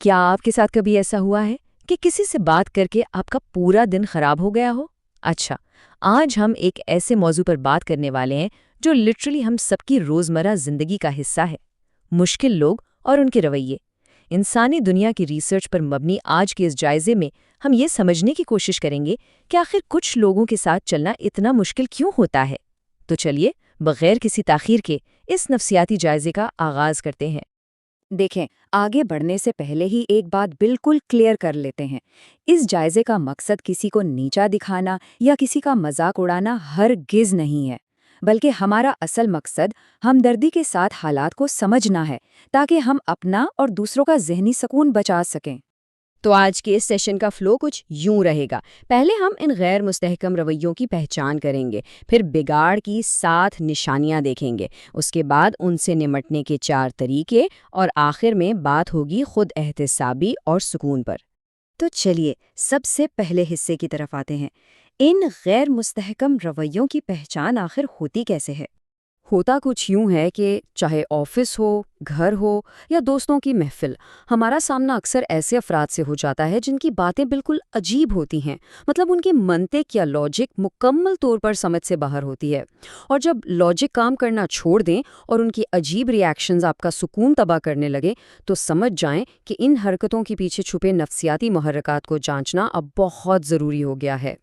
کیا آپ کے ساتھ کبھی ایسا ہوا ہے کہ کسی سے بات کر کے آپ کا پورا دن خراب ہو گیا ہو؟ اچھا، آج ہم ایک ایسے موضوع پر بات کرنے والے ہیں جو لٹرلی ہم سب کی روزمرہ زندگی کا حصہ ہے: مشکل لوگ اور ان کے رویے۔ انسانی دنیا کی ریسرچ پر مبنی آج کے اس جائزے میں ہم یہ سمجھنے کی کوشش کریں گے کہ آخر کچھ لوگوں کے ساتھ چلنا اتنا مشکل کیوں ہوتا ہے۔ تو چلیے، بغیر کسی تاخیر کے اس نفسیاتی جائزے کا آغاز کرتے ہیں۔ دیکھیں، آگے بڑھنے سے پہلے ہی ایک بات بالکل کلیئر کر لیتے ہیں۔ اس جائزے کا مقصد کسی کو نیچا دکھانا یا کسی کا مذاق اڑانا ہرگز نہیں ہے، بلکہ ہمارا اصل مقصد ہمدردی کے ساتھ حالات کو سمجھنا ہے تاکہ ہم اپنا اور دوسروں کا ذہنی سکون بچا سکیں۔ تو آج کے اس سیشن کا فلو کچھ یوں رہے گا۔ پہلے ہم ان غیر مستحکم رویوں کی پہچان کریں گے، پھر بگاڑ کی 7 نشانیاں دیکھیں گے، اس کے بعد ان سے نمٹنے کے 4 طریقے، اور آخر میں بات ہوگی خود احتسابی اور سکون پر۔ تو چلیے سب سے پہلے حصے کی طرف آتے ہیں۔ ان غیر مستحکم رویوں کی پہچان آخر ہوتی کیسے ہے؟ ہوتا کچھ یوں ہے کہ چاہے آفس ہو، گھر ہو یا دوستوں کی محفل، ہمارا سامنا اکثر ایسے افراد سے ہو جاتا ہے جن کی باتیں بالکل عجیب ہوتی ہیں، مطلب ان کی منطق یا لاجک مکمل طور پر سمجھ سے باہر ہوتی ہے، اور جب لاجک کام کرنا چھوڑ دیں اور ان کی عجیب ری ایکشنز آپ کا سکون تباہ کرنے لگے تو سمجھ جائیں کہ ان حرکتوں کے پیچھے چھپے نفسیاتی محرکات کو جانچنا اب بہت ضروری ہو گیا ہے۔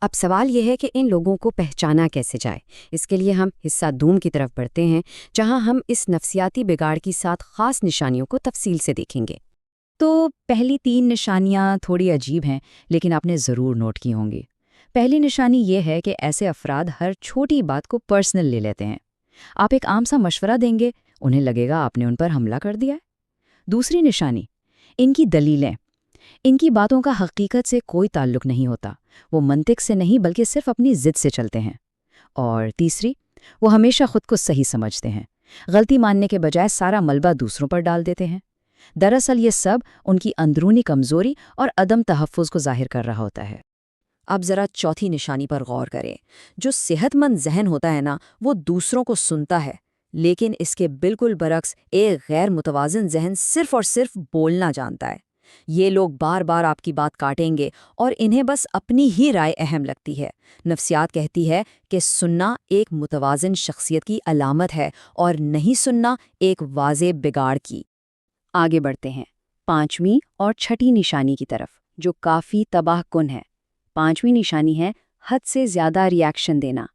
اب سوال یہ ہے کہ ان لوگوں کو پہچانا کیسے جائے۔ اس کے لیے ہم حصہ دوم کی طرف بڑھتے ہیں، جہاں ہم اس نفسیاتی بگاڑ کی 7 خاص نشانیوں کو تفصیل سے دیکھیں گے۔ تو پہلی 3 نشانیاں تھوڑی عجیب ہیں، لیکن آپ نے ضرور نوٹ کی ہوں گی۔ پہلی نشانی یہ ہے کہ ایسے افراد ہر چھوٹی بات کو پرسنل لے لیتے ہیں۔ آپ ایک عام سا مشورہ دیں گے، انہیں لگے گا آپ نے ان پر حملہ کر دیا ہے۔ دوسری نشانی، ان کی دلیلیں۔ ان کی باتوں کا حقیقت سے کوئی تعلق نہیں ہوتا، وہ منطق سے نہیں بلکہ صرف اپنی ضد سے چلتے ہیں۔ اور تیسری، وہ ہمیشہ خود کو صحیح سمجھتے ہیں، غلطی ماننے کے بجائے سارا ملبہ دوسروں پر ڈال دیتے ہیں۔ دراصل یہ سب ان کی اندرونی کمزوری اور عدم تحفظ کو ظاہر کر رہا ہوتا ہے۔ اب ذرا چوتھی نشانی پر غور کریں۔ جو صحت مند ذہن ہوتا ہے نا، وہ دوسروں کو سنتا ہے، لیکن اس کے بالکل برعکس ایک غیر متوازن ذہن صرف اور صرف بولنا جانتا ہے۔ یہ لوگ بار بار آپ کی بات کاٹیں گے اور انہیں بس اپنی ہی رائے اہم لگتی ہے۔ نفسیات کہتی ہے کہ سننا ایک متوازن شخصیت کی علامت ہے اور نہیں سننا ایک واضح بگاڑ کی۔ آگے بڑھتے ہیں 5ویں اور 6ٹھی نشانی کی طرف، جو کافی تباہ کن ہے۔ 5ویں نشانی ہے حد سے زیادہ ری ایکشن دینا۔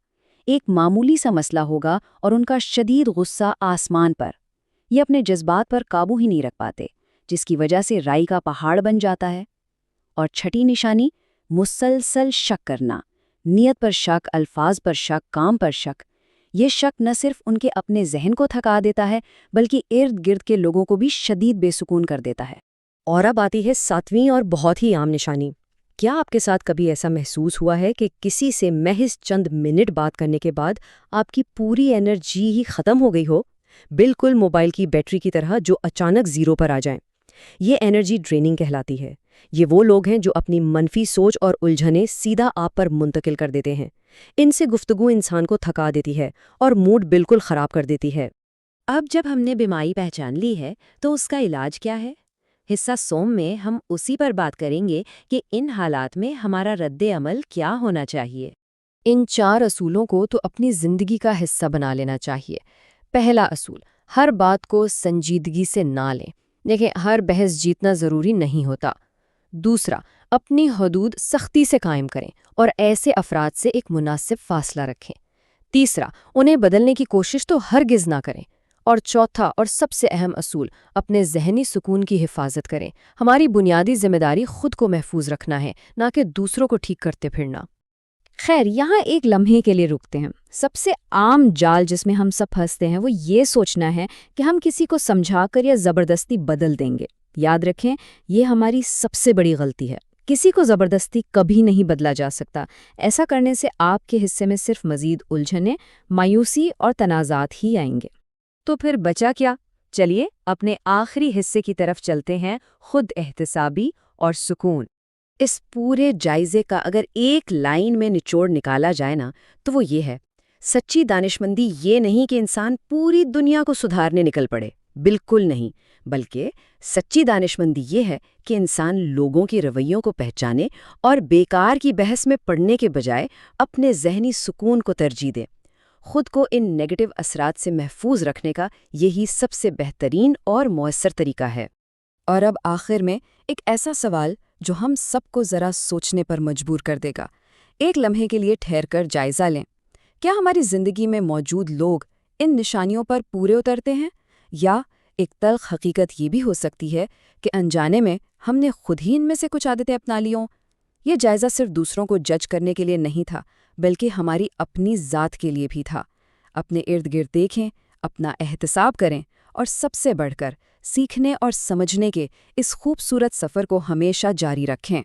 ایک معمولی سا مسئلہ ہوگا اور ان کا شدید غصہ آسمان پر۔ یہ اپنے جذبات پر قابو ہی نہیں رکھ پاتے، جس کی وجہ سے رائی کا پہاڑ بن جاتا ہے۔ اور 6ٹھی نشانی، مسلسل شک کرنا۔ نیت پر شک، الفاظ پر شک، کام پر شک۔ یہ شک نہ صرف ان کے اپنے ذہن کو تھکا دیتا ہے بلکہ ارد گرد کے لوگوں کو بھی شدید بے سکون کر دیتا ہے۔ اور اب آتی ہے 7ویں اور بہت ہی عام نشانی۔ کیا آپ کے ساتھ کبھی ایسا محسوس ہوا ہے کہ کسی سے محض چند منٹ بات کرنے کے بعد آپ کی پوری انرجی ہی ختم ہو گئی ہو؟ بالکل موبائل کی بیٹری کی طرح جو اچانک زیرو پر آ جائیں۔ یہ انرجی ڈریننگ کہلاتی ہے۔ یہ وہ لوگ ہیں جو اپنی منفی سوچ اور الجھنیں سیدھا آپ پر منتقل کر دیتے ہیں۔ ان سے گفتگو انسان کو تھکا دیتی ہے اور موڈ بالکل خراب کر دیتی ہے۔ اب جب ہم نے بیماری پہچان لی ہے تو اس کا علاج کیا ہے؟ حصہ سوم میں ہم اسی پر بات کریں گے کہ ان حالات میں ہمارا رد عمل کیا ہونا چاہیے۔ ان 4 اصولوں کو تو اپنی زندگی کا حصہ بنا لینا چاہیے۔ پہلا اصول، ہر بات کو سنجیدگی سے نہ لیں۔ دیکھیں، ہر بحث جیتنا ضروری نہیں ہوتا۔ دوسرا، اپنی حدود سختی سے قائم کریں اور ایسے افراد سے ایک مناسب فاصلہ رکھیں۔ تیسرا، انہیں بدلنے کی کوشش تو ہرگز نہ کریں۔ اور چوتھا اور سب سے اہم اصول، اپنے ذہنی سکون کی حفاظت کریں۔ ہماری بنیادی ذمہ داری خود کو محفوظ رکھنا ہے، نہ کہ دوسروں کو ٹھیک کرتے پھرنا۔ خیر، یہاں ایک لمحے کے لیے رکتے ہیں۔ سب سے عام جال جس میں ہم سب پھنستے ہیں وہ یہ سوچنا ہے کہ ہم کسی کو سمجھا کر یا زبردستی بدل دیں گے۔ یاد رکھیں، یہ ہماری سب سے بڑی غلطی ہے۔ کسی کو زبردستی کبھی نہیں بدلا جا سکتا۔ ایسا کرنے سے آپ کے حصے میں صرف مزید الجھنیں، مایوسی اور تنازعات ہی آئیں گے۔ تو پھر بچا کیا؟ چلیے اپنے آخری حصے کی طرف چلتے ہیں، خود احتسابی اور سکون۔ اس پورے جائزے کا اگر ایک لائن میں نچوڑ نکالا جائے نا تو وہ یہ ہے: سچی دانشمندی یہ نہیں کہ انسان پوری دنیا کو سدھارنے نکل پڑے، بالکل نہیں، بلکہ سچی دانشمندی یہ ہے کہ انسان لوگوں کے رویوں کو پہچانے اور بیکار کی بحث میں پڑنے کے بجائے اپنے ذہنی سکون کو ترجیح دے۔ خود کو ان نیگیٹو اثرات سے محفوظ رکھنے کا یہی سب سے بہترین اور مؤثر طریقہ ہے۔ اور اب آخر میں ایک ایسا سوال جو ہم سب کو ذرا سوچنے پر مجبور کر دے گا۔ ایک لمحے کے لیے ٹھہر کر جائزہ لیں، کیا ہماری زندگی میں موجود لوگ ان نشانیوں پر پورے اترتے ہیں؟ یا ایک تلخ حقیقت یہ بھی ہو سکتی ہے کہ انجانے میں ہم نے خود ہی ان میں سے کچھ عادتیں اپنا لی ہوں؟ یہ جائزہ صرف دوسروں کو جج کرنے کے لیے نہیں تھا، بلکہ ہماری اپنی ذات کے لیے بھی تھا۔ اپنے ارد گرد دیکھیں، اپنا احتساب کریں، اور سب سے بڑھ کر سیکھنے اور سمجھنے کے اس خوبصورت سفر کو ہمیشہ جاری رکھیں۔